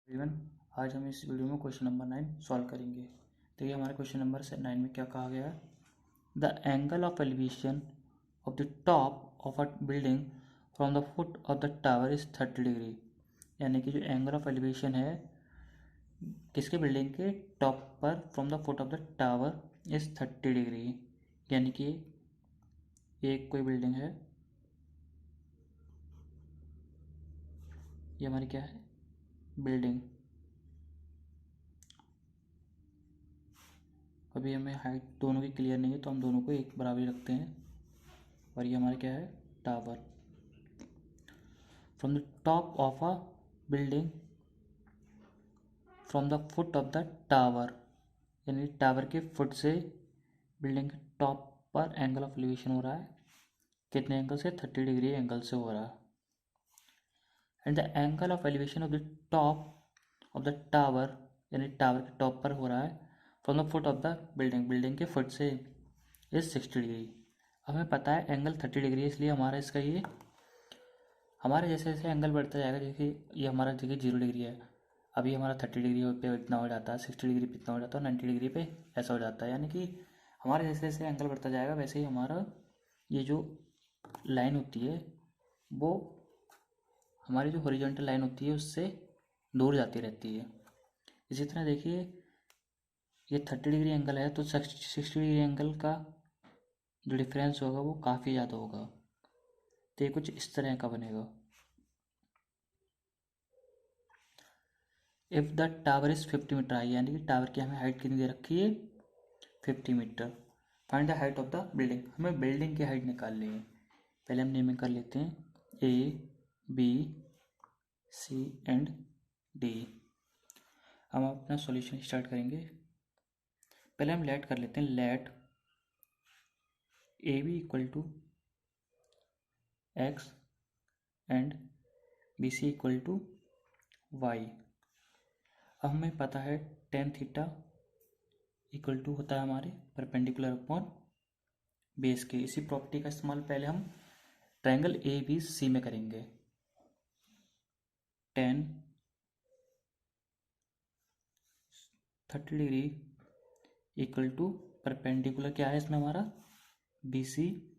Everyone, आज हम इस वीडियो में क्वेश्चन नंबर 9 सॉल्व करेंगे। देखिए हमारे क्वेश्चन नंबर 9 में क्या कहा गया है। The angle of elevation of the top of a building from the foot of the tower is 30 degree. यानी कि जो एंगल ऑफ एलिवेशन है किसके बिल्डिंग के टॉप पर from the foot of the tower is 30 degree. यानी कि एक कोई बिल्डिंग है, ये हमारी क्या है, बिल्डिंग। अभी हमें हाइट दोनों की क्लियर नहीं है तो हम दोनों को एक बराबर रखते हैं। और ये हमारा क्या है, tower. From the top of a building from the foot of the tower, यानी टावर के फुट से बिल्डिंग के टॉप पर एंगल ऑफ एलिवेशन हो रहा है। कितने एंगल से? 30 डिग्री एंगल से हो रहा है। And the angle of elevation of the top of the tower, यानी टावर के टॉप पर हो रहा है from the foot of the building, building के फुट से इज 60 डिग्री। हमें पता है एंगल 30 डिग्री है, इसलिए हमारा इसका ये हमारे जैसे जैसे एंगल बढ़ता जाएगा। देखिए ये हमारा देखिए 0 डिग्री है, अभी हमारा 30 डिग्री पे इतना हो जाता है, 60 डिग्री पे इतना हो जाता है, 90 डिग्री पे ऐसा हो जाता है। यानी कि हमारे जैसे जैसे एंगल बढ़ता जाएगा वैसे ही हमारा ये जो लाइन होती है वो हमारी जो हॉरिजॉन्टल लाइन होती है उससे दूर जाती रहती है। इसी तरह देखिए ये 30 डिग्री एंगल है तो 60 डिग्री एंगल का जो डिफरेंस होगा वो काफ़ी ज़्यादा होगा। तो ये कुछ इस तरह का बनेगा। If the tower is 50 metre high, यानी कि टावर की हमें हाइट कितनी दे रखी है, 50 metre. Find the height of the building, हमें बिल्डिंग की हाइट निकालनी है। पहले हम नेमिंग कर लेते हैं A B C and D. हम अपना सॉल्यूशन स्टार्ट करेंगे। पहले हम लेट कर लेते हैं, let A B equal to X and B C equal to Y. अब हमें पता है टेन थीटा इक्वल टू होता है हमारे परपेंडिकुलर अपॉन बेस के। इसी प्रॉपर्टी का इस्तेमाल पहले हम ट्रायंगल ए बी सी में करेंगे। Tan 30 degree equal to perpendicular क्या है इसमें हमारा, बी सी,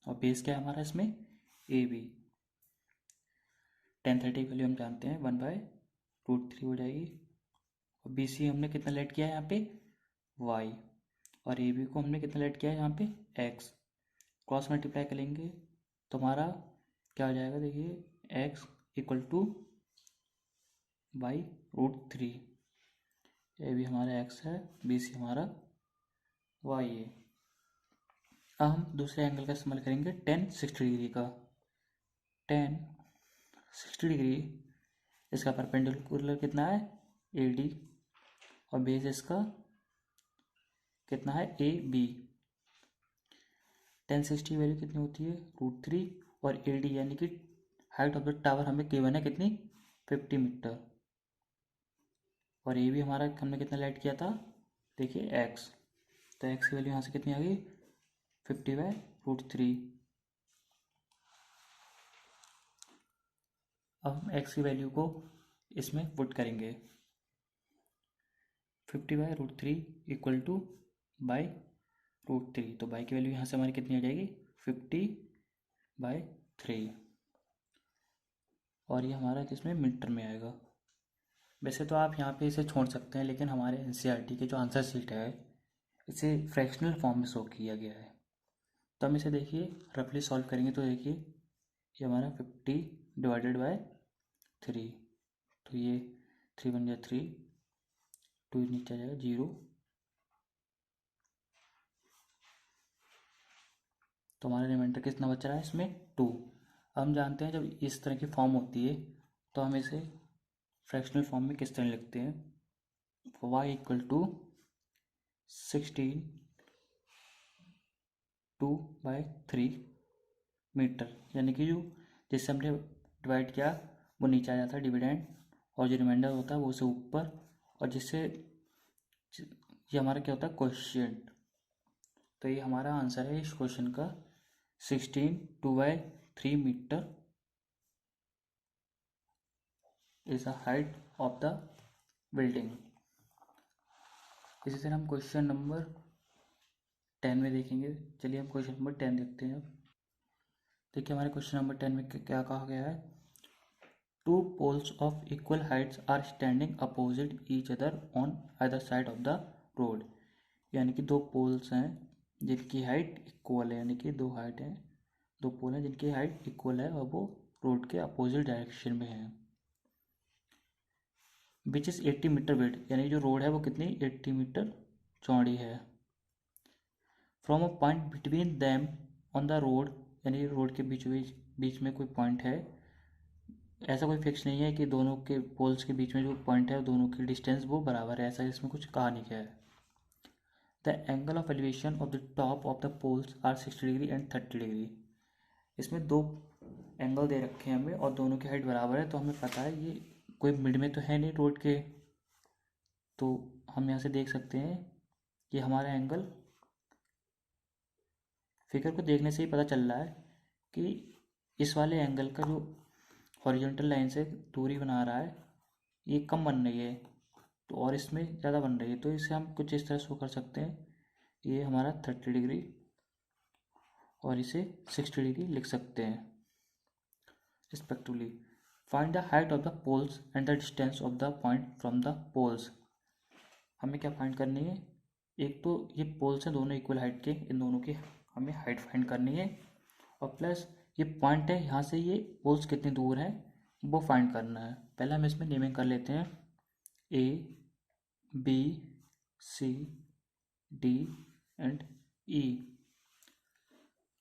और बेस क्या है हमारा इसमें, ए बी। टेन 30 वैल्यू हम जानते हैं 1/√3 हो जाएगी। और बी सी हमने कितना लेट किया है यहाँ पे, वाई, और ए बी को हमने कितना लेट किया है यहाँ पे, एक्स। क्रॉस मल्टीप्लाई करेंगे तो हमारा क्या हो जाएगा, देखिए X equal to √3। A B हमारा एक्स है, बी सी हमारा वाई है। अब हम दूसरे एंगल का इस्तेमाल करेंगे टेन 60 डिग्री का। टेन 60 डिग्री इसका परपेंडिकुलर कितना है, ए डी, और बेस इसका कितना है, ए बी। टेन 60 वैल्यू कितनी होती है, √3, और ए डी यानी कि हाइट ऑफ द टावर हमें गिवन है कितनी, 50 मीटर। और ए भी हमारा हमने कितना लेट किया था, देखिए एक्स। तो एक्स की वैल्यू यहाँ से कितनी आ गई, 50/√3। अब हम एक्स की वैल्यू को इसमें पुट करेंगे। 50/√3 इक्वल टू √3, तो बाई की वैल्यू यहाँ से हमारी कितनी आ जाएगी, 50/3। और ये हमारा किसमें, मीटर में आएगा। वैसे तो आप यहाँ पे इसे छोड़ सकते हैं, लेकिन हमारे एनसीईआरटी के जो आंसर शीट है इसे फ्रैक्शनल फॉर्म में शो किया गया है। तो हम इसे देखिए रफली सॉल्व करेंगे तो देखिए ये हमारा 50/3, तो ये 3 1 3, 2 नीचे आ जाएगा 0, तो हमारा रिमाइंडर कितना बच रहा है इसमें, 2। हम जानते हैं जब इस तरह की फॉर्म होती है तो हम इसे फ्रैक्शनल फॉर्म में किस तरह लिखते हैं, y इक्वल टू 16 2/3 मीटर। यानी कि जो जिससे हमने डिवाइड किया वो नीचे आ जाता है डिविडेंड, और जो रिमाइंडर होता है वो उसे ऊपर, और जिससे ये हमारा क्या होता है, क्वोशिएंट। तो ये हमारा आंसर है इस क्वेश्चन का, 16 2/3 metre is the height of the building. इसी तरह हम क्वेश्चन नंबर 10 में देखेंगे। चलिए हम क्वेश्चन नंबर 10 देखते हैं। अब देखिए हमारे क्वेश्चन नंबर 10 में क्या कहा गया है। Two poles of equal heights are standing opposite each other on other side of the road. यानी कि दो पोल्स हैं जिनकी हाइट इक्वल है, यानी कि दो हाइट हैं, दो पोल हैं जिनकी हाइट इक्वल है और वो रोड के अपोजिट डायरेक्शन में है। विच इज़ 80 मीटर विड्थ, यानी जो रोड है वो कितनी 80 मीटर चौड़ी है। From a point between them on the road, यानी रोड के बीच में कोई पॉइंट है। ऐसा कोई फिक्स नहीं है कि दोनों के पोल्स के बीच में जो पॉइंट है दोनों की डिस्टेंस वो बराबर है, ऐसा इसमें कुछ कहा नहीं गया है। The angle of elevation of the top of the poles are 60 degree and 30 degree. इसमें दो एंगल दे रखे हैं हमें और दोनों की हाइट बराबर है, तो हमें पता है ये कोई मिड में तो है नहीं रोड के, तो हम यहाँ से देख सकते हैं कि हमारा एंगल, फिगर को देखने से ही पता चल रहा है कि इस वाले एंगल का जो हॉरिजॉन्टल लाइन से दूरी बना रहा है ये कम बन रही है, तो और इसमें ज़्यादा बन रही है, तो इसे हम कुछ इस तरह शो कर सकते हैं। ये हमारा 30 डिग्री और इसे 60 डिग्री लिख सकते हैं respectively. Find the height of the poles and the distance of the point from the poles. हमें क्या फाइंड करनी है, एक तो ये पोल्स हैं दोनों इक्वल हाइट के, इन दोनों की हमें हाइट फाइंड करनी है, और प्लस ये पॉइंट है यहाँ से ये पोल्स कितनी दूर हैं वो फाइंड करना है। पहले हम इसमें नेमिंग कर लेते हैं A B C D and E.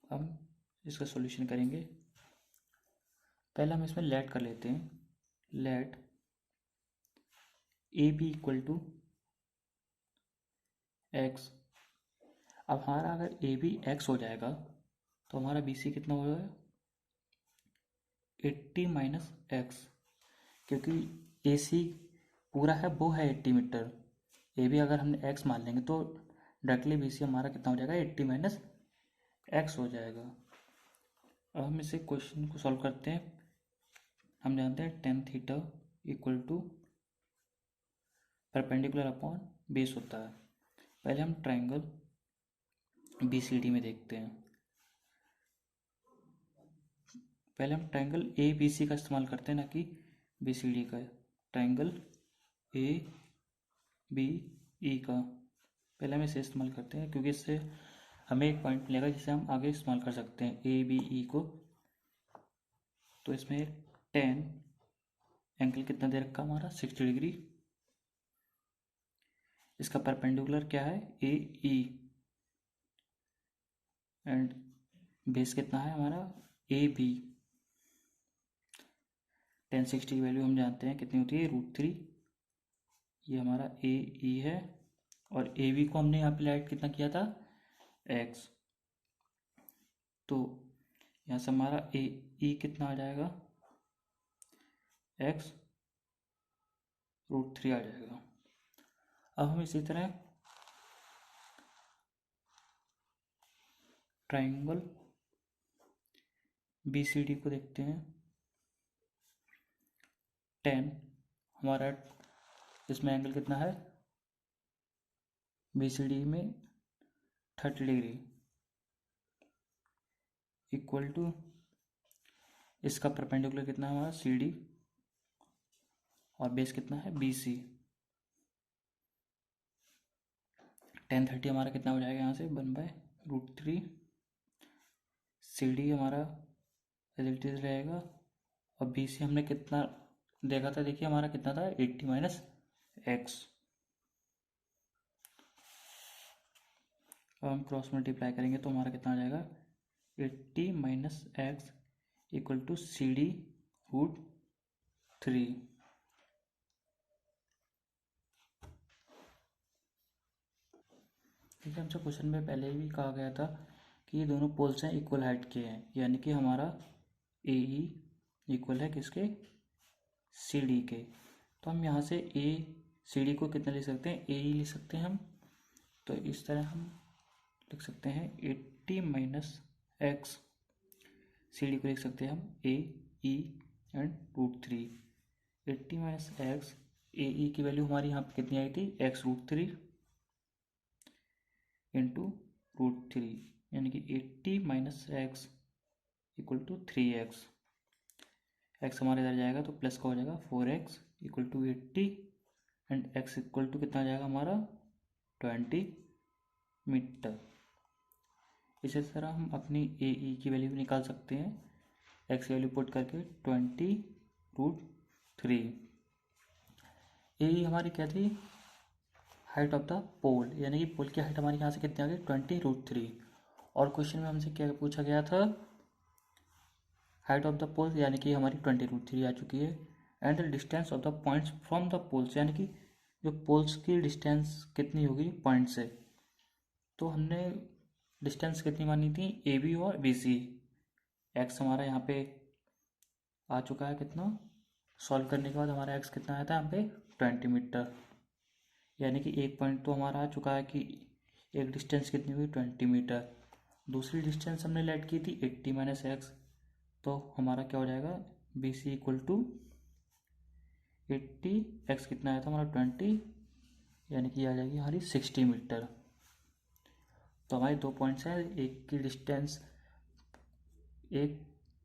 हम इसका सॉल्यूशन करेंगे। पहले हम इसमें लेट कर लेते हैं, let A B equal to X. अब हमारा अगर ए बी एक्स हो जाएगा तो हमारा बी सी कितना हो जाएगा 80 माइनस एक्स, क्योंकि ए सी पूरा है वो है 80 मीटर, ए बी अगर हमने एक्स मान लेंगे तो डायरेक्टली बी सी हमारा कितना हो जाएगा 80 माइनस एक्स हो जाएगा। अब हम इसे क्वेश्चन को सॉल्व करते हैं। हम जानते हैं tan theta equal to perpendicular upon base होता है। पहले हम ट्राइंगल बी सी डी में देखते हैं। पहले हम ट्राइंगल ए बी सी का इस्तेमाल करते हैं, ना कि बी सी डी का। ट्राइंगल ए बी ई का पहले हम इसे इस्तेमाल करते हैं, क्योंकि इससे हमें एक पॉइंट मिलेगा जिसे हम आगे इस्तेमाल कर सकते हैं ए बी ई को। तो इसमें tan एंगल कितना दे रखा हमारा 60 डिग्री। इसका परपेंडिकुलर क्या है ए ई, एंड बेस कितना है हमारा ए बी। tan 60 की वैल्यू हम जानते हैं कितनी होती है √3। ये हमारा ए ई है और ए बी को हमने यहाँ पे लाइट कितना किया था एक्स, तो यहाँ से हमारा ए ई कितना आ जाएगा एक्स √3 आ जाएगा। अब हम इसी तरह ट्राइंगल बी सी डी को देखते हैं। tan हमारा इसमें एंगल कितना है बी सी डी में 30 डिग्री इक्वल टू इसका परपेंडिकुलर कितना है हमारा सी डी और बेस कितना है बी सी। tan 30 हमारा कितना हो जाएगा यहाँ से 1/√3। सी डी हमारा रिलेटिव रहेगा और बी सी हमने कितना देखा था, देखिए हमारा कितना था 80 माइनस एक्स। अब हम क्रॉस मल्टीप्लाई करेंगे तो हमारा कितना आ जाएगा 80 minus X equal to C D √3। ठीक है, हमसे क्वेश्चन में पहले भी कहा गया था कि ये दोनों पोल्स हैं इक्वल हाइट के हैं, यानी कि हमारा ए ई इक्वल है किसके सी डी के। तो हम यहाँ से ए सी डी को कितना लिख सकते हैं ए ई लिख सकते हैं हम। तो इस तरह हम लिख सकते हैं 80 माइनस एक्स, सी डी को लिख सकते हैं हम ए ई एंड √3। 80 माइनस एक्स ए ई की वैल्यू हमारी यहाँ पे कितनी आई थी, x√3 इंटू √3 यानी कि 80 minus X equal to 3x। X हमारे इधर जाएगा तो प्लस का हो जाएगा 4x equal to 80 and x equal to कितना जाएगा हमारा 20 मीटर। इसी तरह हम अपनी ए ई की वैल्यू निकाल सकते हैं, एक्स की वैल्यू पुट करके 20√3। ए ई हमारी क्या थी, हाइट ऑफ द पोल, यानी कि पोल की हाइट हमारी यहाँ से कितनी आ गई 20√3। और क्वेश्चन में हमसे क्या पूछा गया था, हाइट ऑफ द पोल यानी कि हमारी 20√3 आ चुकी है, and the distance of the points from the poles, यानी कि जो पोल्स की डिस्टेंस कितनी होगी पॉइंट से। तो हमने डिस्टेंस कितनी मानी थी, ए बी और बी सी। एक्स हमारा यहाँ पे आ चुका है कितना, सॉल्व करने के बाद हमारा एक्स कितना आया था यहाँ पे 20 मीटर, यानी कि एक पॉइंट तो हमारा आ चुका है कि एक डिस्टेंस कितनी हुई 20 मीटर। दूसरी डिस्टेंस हमने लेट की थी 80 माइनस एक्स, तो हमारा क्या हो जाएगा B C equal to 80, X कितना आया था हमारा 20, यानी कि आ जाएगी हमारी 60 मीटर। तो हमारे दो पॉइंट्स हैं, एक की डिस्टेंस, एक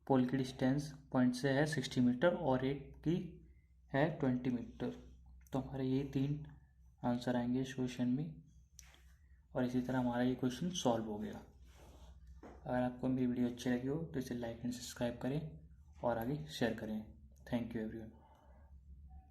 पोल की डिस्टेंस पॉइंट से है 60 मीटर और एक की है 20 मीटर। तो हमारे ये 3 आंसर आएंगे इस क्वेश्चन में, और इसी तरह हमारा ये क्वेश्चन सॉल्व हो गया। अगर आपको मेरी वीडियो अच्छी लगी हो तो इसे लाइक एंड सब्सक्राइब करें और आगे शेयर करें। Thank you everyone.